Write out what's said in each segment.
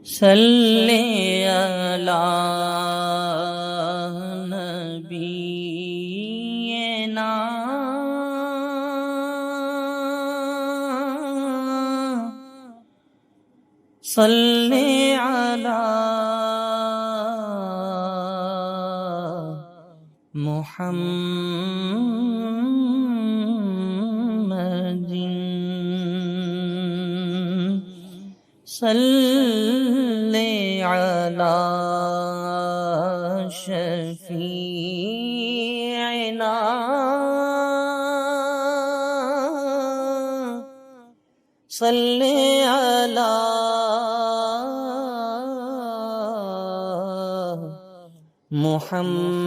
صلی علی نبینا صلی علی محمد صلی علی شفیعنا صلی علی محمد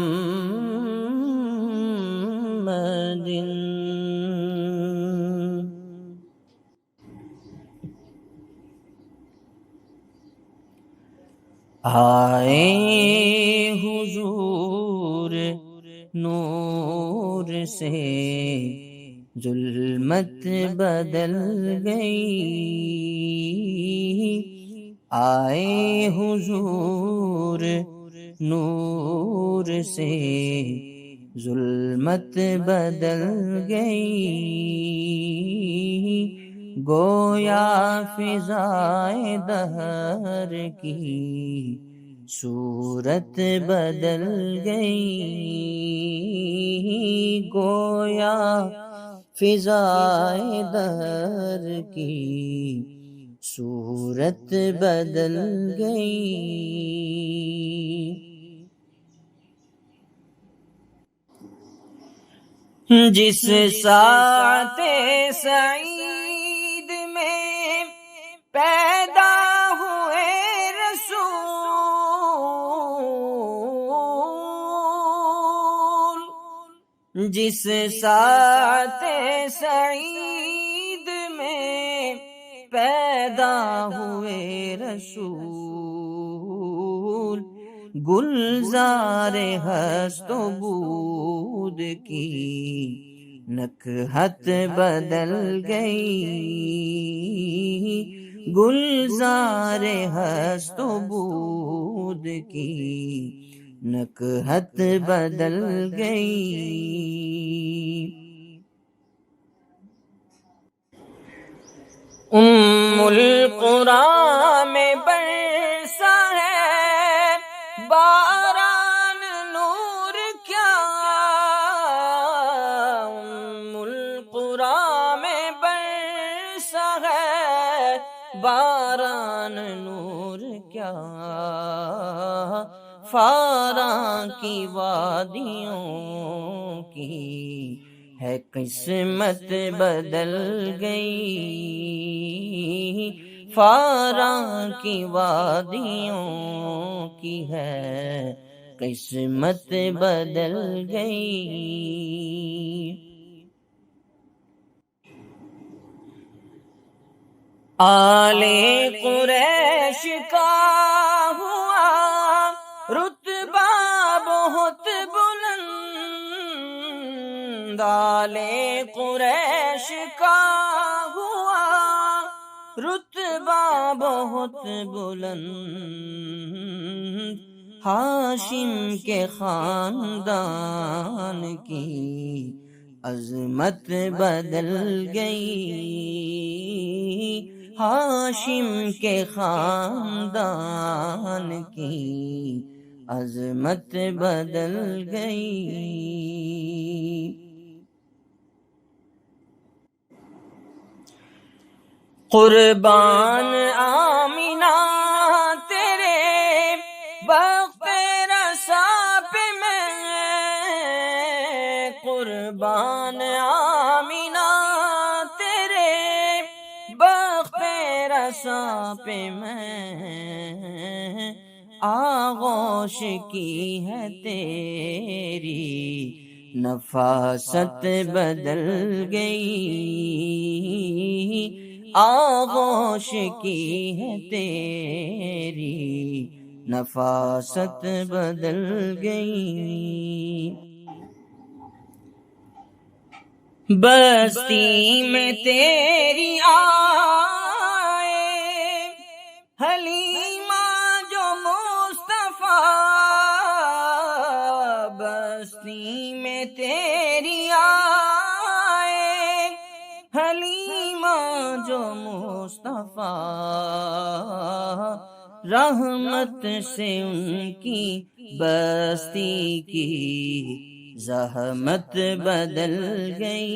آئے حضور نور سے ظلمت بدل گئی، آئے حضور نور سے ظلمت بدل گئی، گویا فضائے دہر کی صورت بدل گئی، گویا فضائے دہر کی صورت بدل گئی۔ جس ساعت سعید میں پیدا ہوئے رسول، جس ساعت سعید میں پیدا ہوئے رسول، گلزار ہست و بود کی نکہت بدل گئی، گلزار ہست و بود کی نکہت بدل گئی۔ ام القرآن میں برسا ہے باران نور کیا، ام القرآن میں برسا ہے باران نور کیا، فاراں کی وادیوں کی ہے قسمت بدل گئی، فاراں کی وادیوں کی ہے قسمت بدل گئی۔ آل قریش کا ہوا رتبہ بہت بلند، آل قریش کا ہوا رتبہ بہت بلند، ہاشم کے خاندان کی عظمت بدل گئی، ہاشم کے خاندان کی عظمت بدل گئی۔ قربان آمینہ تیرے بخت رسا پہ میں، قربان آمینہ تیرے بخت رسا پہ میں، آغوش کی ہے تیری نفاست بدل گئی، آغوش کی ہے تیری نفاست بدل گئی۔ بستی میں تیری آئے حلیمہ رحمت سے ان کی بستی کی زحمت بدل گئی،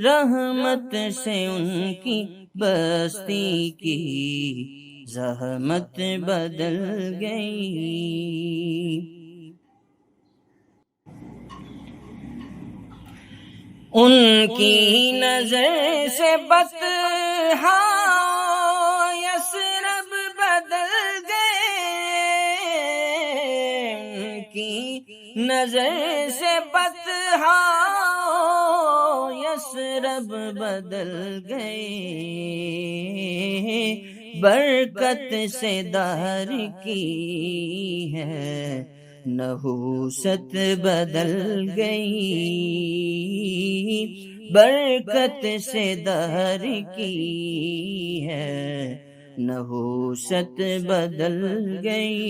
رحمت سے ان کی بستی کی زحمت بدل گئی۔ ان کی نظر سے بطحا یثرب بدل گئے، ان کی نظر سے بطحا یثرب بدل گئے، برکت سے دہر کی ہے نحوست بدل گئی، برکت سے دہر کی ہے نحوست بدل گئی۔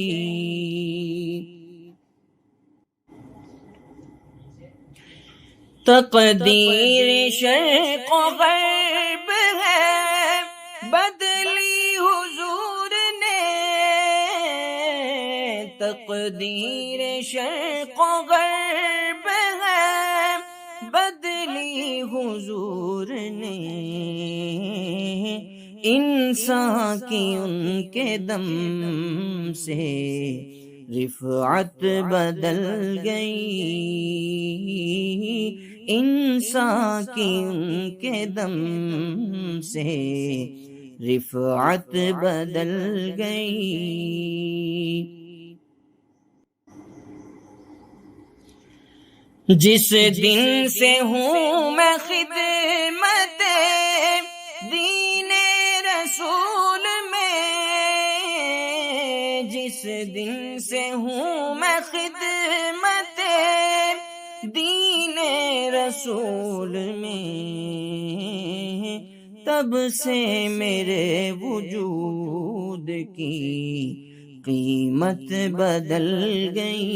تقدیر شرق و غرب ہے بدلی حضور نے، تقدیر شرق و غرب ہے بدلی حضور نے، انسان کی ان کے دم سے رفعت بدل گئی، انسان کی ان کے دم سے رفعت بدل گئی۔ جس دن سے ہوں میں خدمت دین رسول میں، جس دن سے ہوں میں خدمت دین رسول میں، تب سے میرے وجود کی قیمت بدل گئی،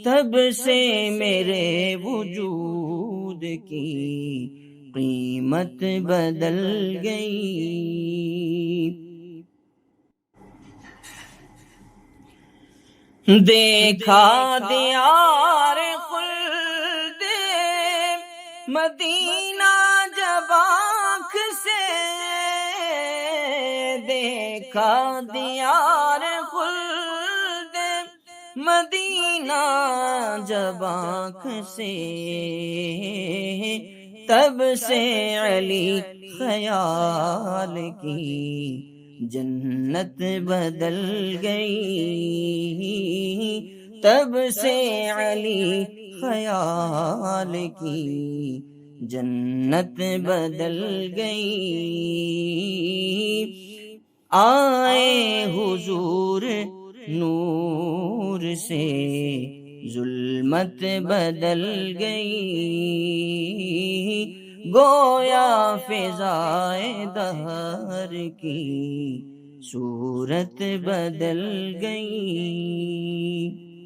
تب سے میرے وجود کی قیمت بدل گئی۔ دیکھا دیار خلد مدینہ جب آنکھ سے، دیکھا دیار خلد مدینہ جب آنکھ سے، تب سے علی خیال کی جنت بدل گئی، تب سے علی خیال کی جنت بدل گئی۔ آئے حضور نور سے ظلمت بدل گئی، گویا فضائے دہر کی صورت بدل گئی۔